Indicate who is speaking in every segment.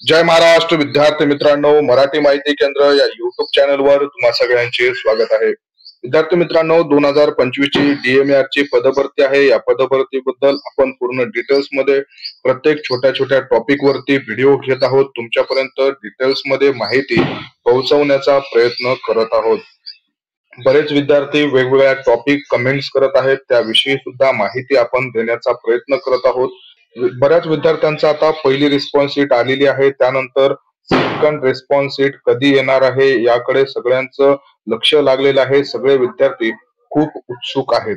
Speaker 1: जय महाराष्ट्र विद्यार्थी मित्रांनो, मराठी माहिती केंद्र या युट्यूब चॅनलवर तुम्हा सगळ्यांचे स्वागत आहे. विद्यार्थी मित्रांनो, 2025 ची DMAR ची पदभरती आहे. या पदभरतीबद्दल आपण पूर्ण डिटेल्स मध्ये प्रत्येक छोट्या छोट्या टॉपिक वरती व्हिडिओ घेत आहोत. तुमच्यापर्यंत डिटेल्स मध्ये माहिती पोहोचवण्याचा प्रयत्न करत आहोत. बरेच विद्यार्थी वेगवेगळ्या टॉपिक कमेंट्स करत आहेत, त्याविषयी सुद्धा माहिती आपण देण्याचा प्रयत्न करत आहोत. बऱ्याच विद्यार्थ्यांचा आता पहिली रिस्पॉन्स शीट आलेली आहे, त्यानंतर सेकंड रिस्पॉन्स शीट कधी येणार आहे याकडे सगळ्यांचं लक्ष लागलेलं आहे. सगळे विद्यार्थी खूप उत्सुक आहेत.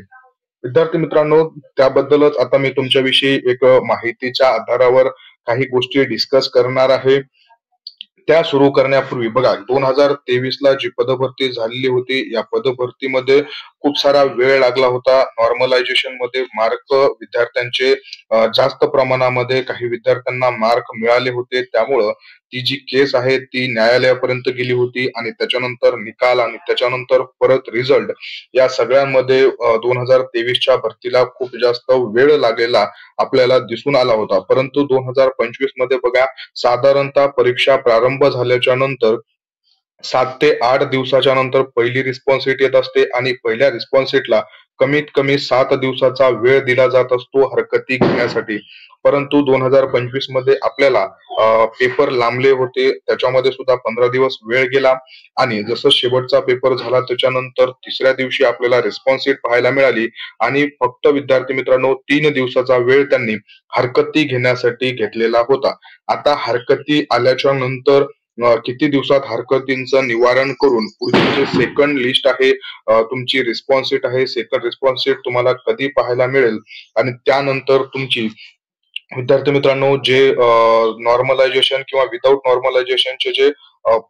Speaker 1: विद्यार्थी मित्रांनो, त्याबद्दलच आता मी तुमच्याविषयी एक माहितीच्या आधारावर काही गोष्टी डिस्कस करणार आहे. त्या सुरू करण्यापूर्वी बघा, 2023 ला जी पदभरती झालेली होती, या पदभरतीमध्ये खूप सारा वेळ लागला होता. नॉर्मलायझेशन मध्ये मार्क विद्यार्थ्यांचे जास्त प्रमाणामध्ये काही विद्यार्थ्यांना मार्क मिळाले होते. त्यामुळं ती जी केस आहे ती न्यायालयापर्यंत गेली होती आणि त्याच्यानंतर निकाल आणि त्याच्यानंतर परत रिझल्ट, या सगळ्यांमध्ये 2023च्या भरतीला खूप जास्त वेळ लागलेला आपल्याला दिसून आला होता. परंतु 2025 मध्ये बघा, साधारणतः परीक्षा प्रारंभ झाल्याच्या नंतर 7 ते 8 दिवसाच्या नंतर पहिली रिस्पॉन्स शीट येत असते आणि पहिल्या रिस्पॉन्स शीटला कमीत कमी 7 दिवसाचा वेळ दिला जात असतो हरकती घेण्यासाठी. परंतु 2025 मध्ये आपल्याला पेपर लांबले होते, त्याच्यामध्ये सुद्धा 15 दिवस वेळ गेला आणि जसं शेवटचा पेपर झाला त्याच्यानंतर तिसऱ्या दिवशी आपल्याला रिस्पॉन्स शीट पाहायला मिळाली आणि फक्त विद्यार्थी मित्रांनो 3 दिवसाचा वेळ त्यांनी हरकती घेण्यासाठी घेतलेला होता. आता हरकती आल्याच्या नंतर किती दिवसात हरकतींचं निवारण करून पुढची जे सेकंड लिस्ट आहे, तुमची रिस्पॉन्स शीट आहे, सेकंड रिस्पॉन्स शीट तुम्हाला कधी पाहायला मिळेल आणि त्यानंतर तुमची विद्यार्थी मित्रांनो जे नॉर्मलायझेशन किंवा विदाऊट नॉर्मलायझेशनचे जे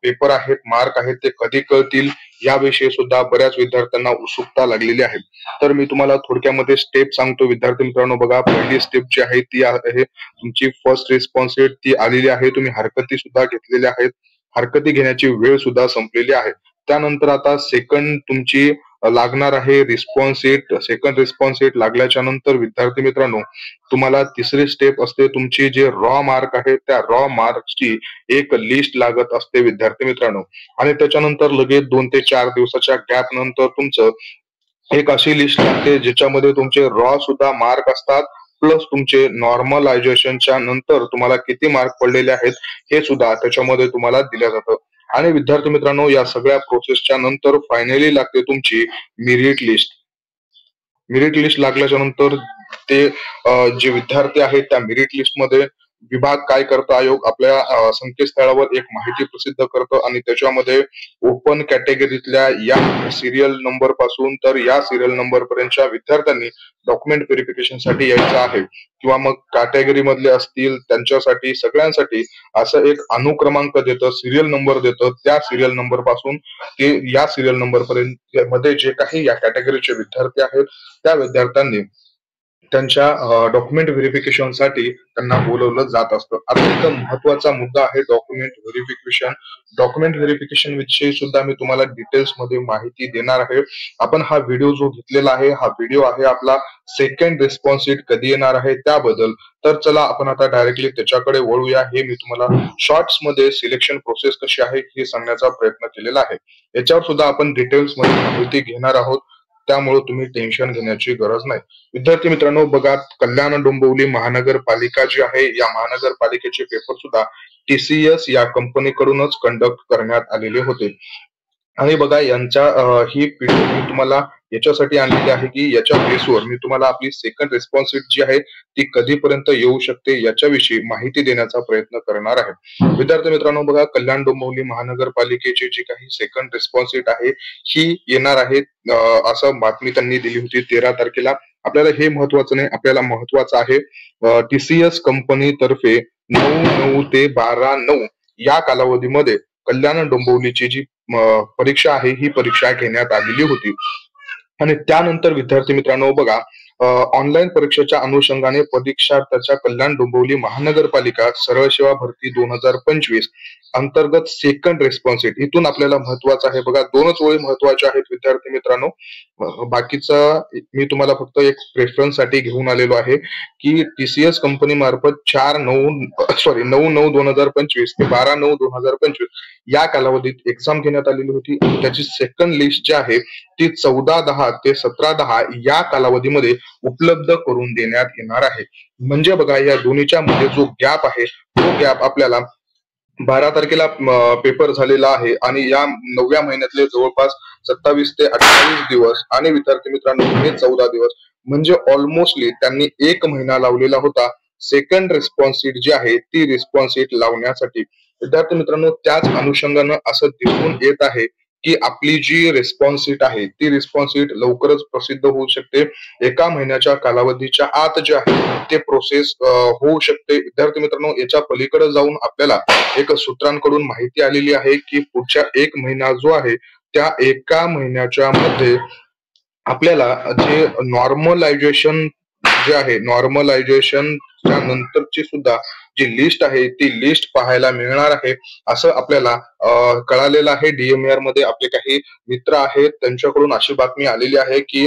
Speaker 1: पेपर आहेत, मार्क आहेत, ते कधी कळतील याविषयी सुद्धा बऱ्याच विद्यार्थ्यांना उत्सुकता लागलेली आहे. तर मी तुम्हाला थोडक्यामध्ये स्टेप सांगतो विद्यार्थी मित्रांनो. बघा, पहिली स्टेप जी आहे ती आहे तुमची फर्स्ट रिस्पॉन्स शीट, ती आलेली आहे. तुम्ही हरकती सुद्धा घेतलेल्या आहेत, हरकती घेण्याची वेळ सुद्धा संपलेली आहे. त्यानंतर आता सेकंड तुमची लागणार आहे response sheet. Second response sheet लागल्याच्या नंतर विद्यार्थी मित्रांनो तुम्हाला तिसरी स्टेप असते तुमची जे रॉ मार्क आहे, त्या रॉ मार्क्सची एक लिस्ट लागत असते विद्यार्थी मित्रांनो. आणि त्याच्यानंतर लगेच 2 ते 4 दिवसाच्या गॅप नंतर तुमचं एक अशी लिस्ट लागते ज्याच्यामध्ये तुमचे रॉ सुद्धा मार्क असतात, प्लस तुमचे नॉर्मलायझेशनच्या नंतर तुम्हाला किती मार्क पडलेले आहेत हे सुद्धा त्याच्यामध्ये तुम्हाला दिलं जातं. आणि विद्यार्थी मित्रांनो, या सगळ्या प्रोसेसच्या नंतर फायनली लागते तुमची मेरिट लिस्ट. मेरिट लिस्ट लागल्याच्या नंतर ते जे विद्यार्थी आहेत त्या मेरिट लिस्ट मध्ये विभाग काय करतो, आयोग आपल्या संकेतस्थळावर एक माहिती प्रसिद्ध करतो आणि त्याच्यामध्ये ओपन कॅटेगरीतल्या या सिरियल नंबर पासून तर या सिरियल नंबर पर्यंतच्या विद्यार्थ्यांनी डॉक्युमेंट व्हेरिफिकेशन साठी यायचं आहे, किंवा मग कॅटेगरी मधले असतील त्यांच्यासाठी सगळ्यांसाठी असं एक अनुक्रमांक देतं, सिरियल नंबर देतं. त्या सिरियल नंबर पासून ते या सिरियल नंबर पर्यंत मध्ये जे काही या कॅटेगरीचे विद्यार्थी आहेत त्या विद्यार्थ्यांनी त्यांच्या डॉक्युमेंट व्हेरिफिकेशन साठी त्यांना बोलवलं जात असतं. आता एक महत्वाचा मुद्दा आहे डॉक्युमेंट व्हेरिफिकेशन. डॉक्युमेंट व्हेरिफिकेशन विषयी सुद्धा मी तुम्हाला डिटेल्स मध्ये माहिती देणार आहे. आपण हा व्हिडिओ जो घेतलेला आहे, हा व्हिडिओ आहे आपला सेकंड रिस्पॉन्स शीट कधी येणार आहे त्याबद्दल. तर चला आपण आता डायरेक्टली त्याच्याकडे वळूया. हे मी तुम्हाला शॉर्ट्स मध्ये सिलेक्शन प्रोसेस कशी आहे हे सांगण्याचा प्रयत्न केलेला आहे. याच्यावर सुद्धा आपण डिटेल्स मध्ये माहिती घेणार आहोत, त्यामुळे तुम्ही टेन्शन घेण्याची गरज नाही. विद्यार्थी मित्रांनो, बघा, कल्याण डोंबिवली महानगरपालिका जी आहे, या महानगरपालिकेचे पेपर सुद्धा TCS या कंपनीकडूनच कंडक्ट करण्यात आलेले होते. आणि बघा, यांच्या ही पीडीएफ मी तुम्हाला याच्यासाठी आणलेली आहे की याच्या बेसवर मी तुम्हाला आपली सेकंड रिस्पॉन्स शीट जी आहे ती कधीपर्यंत येऊ शकते याच्याविषयी माहिती देण्याचा प्रयत्न करणार आहे. विद्यार्थी मित्रांनो, बघा, कल्याण डोंबिवली महानगरपालिकेची जी काही सेकंड रिस्पॉन्स शीट आहे ही येणार आहे, असं बातमी त्यांनी दिली होती 13 तारखेला. आपल्याला हे महत्वाचं नाही, आपल्याला महत्वाचं आहे TCS कंपनी तर्फे 9/9 ते 12/9 या कालावधीमध्ये कल्याण डोंबिवलीची जी परीक्षा आहे ही परीक्षा घेण्यात आलेली होती. आणि त्यानंतर विद्यार्थी मित्रांनो, बघा, ऑनलाईन परीक्षेच्या अनुषंगाने परीक्षार्थ्याच्या कल्याण डोंबिवली महानगरपालिका सरळ सेवा भरती 2025 अंतर्गत सेकंड रिस्पॉन्सिट इथून आपल्याला महत्वाचं आहे बघा, दोनच ओळी महत्वाच्या आहेत विद्यार्थी मित्रांनो. बाकीचा मी तुम्हाला फक्त एक रेफरन्स साठी घेऊन आलेलो आहे की टीसीएस कंपनी मार्फत 9/9/2025 ते 12/9/2025 या कालावधीत एक्झाम घेण्यात आलेली होती. त्याची सेकंड लिस्ट जी आहे ती 14/10 ते 17/10 या कालावधीमध्ये उपलब्ध करून देण्यात येणार आहे. म्हणजे बघा, या दोन्हीच्या मध्ये जो गॅप आहे तो गॅप आपल्याला 12 तारखेला पेपर झालेला आहे आणि या 9व्या महिन्यातले जवळपास 27 ते 28 दिवस आणि विद्यार्थी मित्रांनो हे 14 दिवस, म्हणजे ऑलमोस्टली त्यांनी 1 महिना लावलेला होता सेकंड रिस्पॉन्स शीट जी आहे ती रिस्पॉन्स शीट लावण्यासाठी. विद्यार्थी मित्रांनो, त्याच अनुषंगानं असं दिसून येत आहे की आपली जी रिस्पॉन्स शीट आहे ती रिस्पॉन्स शीट लवकरच प्रसिद्ध होऊ शकते. 1 महिन्याच्या कालावधीच्या आत जे आहे ते प्रोसेस होऊ शकते. विद्यार्थी मित्रांनो, याच्या पलीकडे जाऊन आपल्याला एक सूत्रांकडून माहिती आलेली आहे की पुढच्या 1 महिना जो आहे त्या 1 महिन्याच्या मध्ये आपल्याला जे नॉर्मलायझेशन जे आहे, नॉर्मलायझेशनच्या नंतरची सुद्धा जी लिस्ट आहे ती लिस्ट पाहायला मिळणार आहे असं आपल्याला कळालेलं आहे. डीएमआर मध्ये आपले काही मित्र आहेत त्यांच्याकडून अशी बातमी आलेली आहे की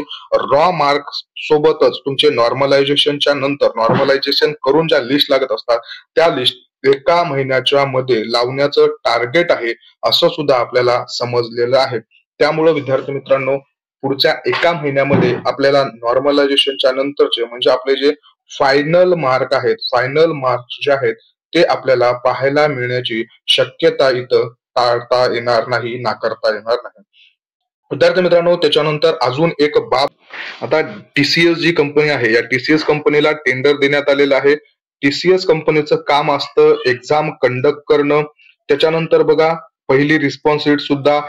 Speaker 1: रॉ मार्क सोबतच तुमचे नॉर्मलायझेशनच्या नंतर नॉर्मलायझेशन करून ज्या लिस्ट लागत असतात त्या लिस्ट 1 महिन्याच्या मध्ये लावण्याचं टार्गेट आहे असं सुद्धा आपल्याला समजलेलं आहे. त्यामुळे विद्यार्थी मित्रांनो, पुढच्या 1 महिन्यामध्ये आपल्याला नॉर्मलायझेशनच्या नंतरचे म्हणजे आपले जे फायनल मार्क आहेत, फायनल मार्क्स जे आहेत ते आपल्याला पाहायला मिळण्याची शक्यता इथं टाळता येणार नाही, नाकारता येणार नाही. विद्यार्थी मित्रांनो, त्याच्यानंतर अजून एक बाब, आता टीसीएस जी कंपनी आहे या टीसीएस कंपनीला टेंडर देण्यात आलेलं आहे. टीसीएस कंपनीचं काम असतं एक्झाम कंडक्ट करणं. त्याच्यानंतर बघा, पहिली रिस्पॉन्स शीट सुद्धा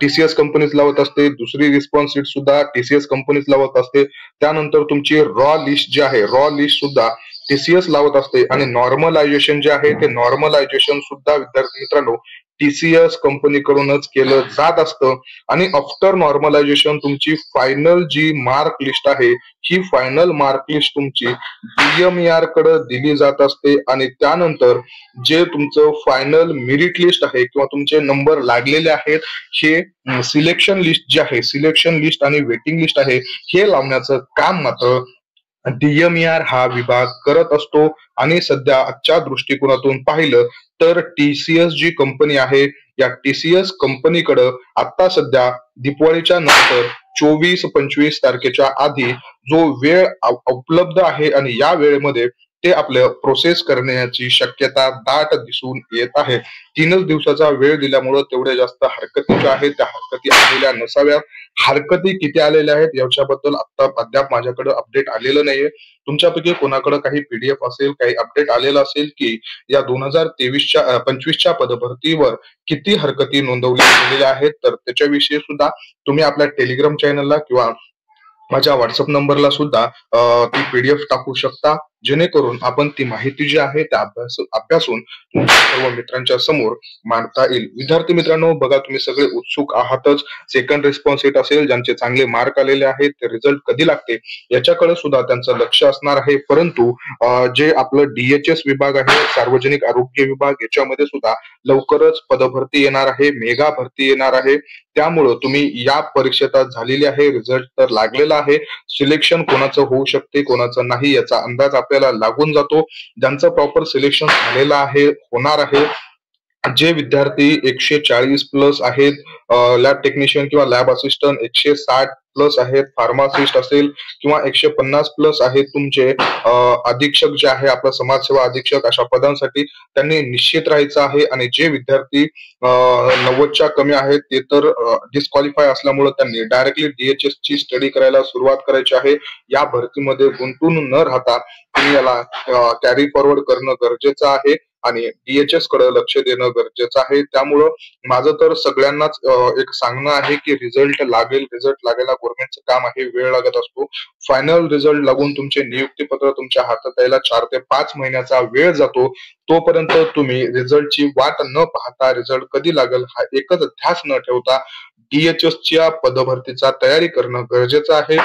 Speaker 1: टीसीएस कंपनीच लावत असते, दुसरी रिस्पॉन्स शीट सुद्धा टीसीएस कंपनीच लावत असते. त्यानंतर तुमची रॉ लिस्ट जी आहे, रॉ लिस्ट सुद्धा टीसीएस लावत असते आणि नॉर्मलायझेशन जे आहे ते नॉर्मलायझेशन सुद्धा विद्यार्थी मित्रांनो टीसीएस कंपनीकडूनच केलं जात असतं. आणि आफ्टर नॉर्मलायझेशन तुमची फायनल जी मार्क लिस्ट आहे ही फायनल मार्क लिस्ट तुमची डीएमआर कडे दिली जात असते आणि त्यानंतर जे तुमचं फायनल मेरिट लिस्ट आहे किंवा तुमचे नंबर लागलेले आहेत हे सिलेक्शन लिस्ट जे आहे, सिलेक्शन लिस्ट आणि वेटिंग लिस्ट आहे हे लावण्याचं काम मात्र डीएमआर हा विभाग करत असतो. आणि सध्या आजच्या दृष्टिकोनातून पाहिलं तर टीसीएस जी कंपनी आहे या टीसीएस कंपनीकडे आता सध्या दिवाळीच्या नंतर 24-25 तारखेच्या आधी जो वेळ उपलब्ध आहे आणि या वेळेमध्ये ते आपलं प्रोसेस करण्याची शक्यता दाट दिसून येत आहे. 3च दिवसाचा वेळ दिल्यामुळे तेवढे जास्त हरकती ज्या आहेत त्या हरकती आलेल्या नसाव्यात. हरकती किती आलेल्या आहेत याच्याबद्दल आता अद्याप माझ्याकडे अपडेट आलेलं नाहीये. तुमच्यापैकी कोणाकडे काही पीडीएफ असेल, काही अपडेट आलेलं असेल की या 2025च्या पदभरतीवर किती हरकती नोंदवल्या गेलेल्या आहेत तर त्याच्याविषयी सुद्धा तुम्ही आपल्या टेलिग्राम चॅनलला किंवा माझ्या व्हॉट्सअप नंबरला सुद्धा ती पीडीएफ टाकू शकता, जेणेकरून आपण ती माहिती जी आहे त्या अभ्यासून तुमच्या सर्व मित्रांच्या समोर मांडता येईल. विद्यार्थी मित्रांनो, बघा तुम्ही सगळे उत्सुक आहातच. सेकंड रिस्पॉन्स शीट असेल, ज्यांचे चांगले मार्क आलेले आहेत ते रिझल्ट कधी लागते याच्याकडे सुद्धा त्यांचं लक्ष असणार आहे. परंतु जे आपलं डीएचएस विभाग आहे, सार्वजनिक आरोग्य विभाग, याच्यामध्ये सुद्धा लवकरच पदभरती येणार आहे, मेगा भरती येणार आहे. त्यामुळं तुम्ही या परीक्षेत झालेली आहे, रिझल्ट तर लागलेला आहे, सिलेक्शन कोणाचं होऊ शकते कोणाचं नाही याचा अंदाज आपल्याला लागून जातो. ज्यांचं प्रॉपर सिलेक्शन झालेलं आहे, होणार आहे, जे विद्यार्थी 140 प्लस आहेत, लॅब टेक्निशियन किंवा लॅब असिस्टंट 160 प्लस आहेत, फार्मासिस्ट असेल किंवा 150 प्लस आहेत तुमचे अधीक्षक जे आहे आपला समाजसेवा अधीक्षक, अशा पदांसाठी त्यांनी निश्चित राहायचं आहे. आणि जे विद्यार्थी 90च्या कमी आहेत ते तर डिस्क्वालिफाय असल्यामुळे त्यांनी डायरेक्टली डीएचएस ची स्टडी करायला सुरुवात करायची आहे. या भरतीमध्ये गुंतून न राहता तुम्ही याला कॅरी फॉरवर्ड करणं गरजेचं आहे आणि डीएचएस कडे लक्ष देणं गरजेचं आहे. त्यामुळं माझं तर सगळ्यांनाच एक सांगणं आहे की रिझल्ट लागेल, रिझल्ट लागायला गव्हर्नमेंटचं काम आहे, वेळ लागत असतो. फायनल रिझल्ट लागून तुमचे नियुक्तीपत्र तुमच्या हातात यायला 4 ते 5 महिन्याचा वेळ जातो. तोपर्यंत तुम्ही रिझल्टची वाट न पाहता रिझल्ट कधी लागेल हा एकच ध्यास न ठेवता डीएचएस च्या पदभरतीचा तयारी करणं गरजेचं आहे.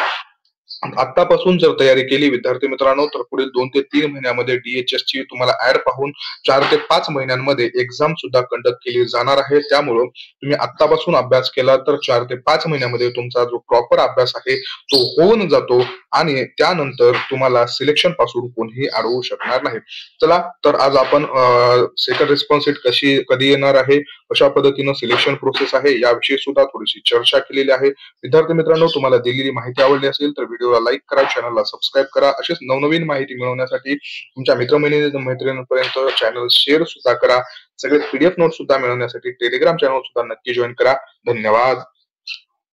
Speaker 1: आतापासून जर तयारी केली विद्यार्थी मित्रांनो तर पुढील 2 ते 3 महिन्यामध्ये DHS ची तुम्हाला ऍड पाहून 4 ते 5 महिन्यांमध्ये एक्झाम सुद्धा कंडक्ट केली जाणार आहे. त्यामुळं तुम्ही आतापासून अभ्यास केला तर 4 ते 5 महिन्यामध्ये तुमचा जो प्रॉपर अभ्यास आहे तो होऊन जातो आणि त्यानंतर तुम्हाला सिलेक्शन पासून कोणीही अडवू शकणार नाही. चला तर आज आपण सेकंड रिस्पॉन्स शीट कधी येणार आहे, कशा पद्धतीनं सिलेक्शन प्रोसेस आहे याविषयी सुद्धा थोडीशी चर्चा केलेली आहे. विद्यार्थी मित्रांनो, तुम्हाला दिलेली माहिती आवडली असेल तर व्हिडिओला लाईक करा, चॅनलला सबस्क्राईब करा. अशीच नवनवीन माहिती मिळवण्यासाठी तुमच्या मैत्रिणींपर्यंत चॅनल शेअर सुद्धा करा. सगळे PDF नोट सुद्धा मिळवण्यासाठी टेलिग्राम चॅनल सुद्धा नक्की जॉईन करा. धन्यवाद.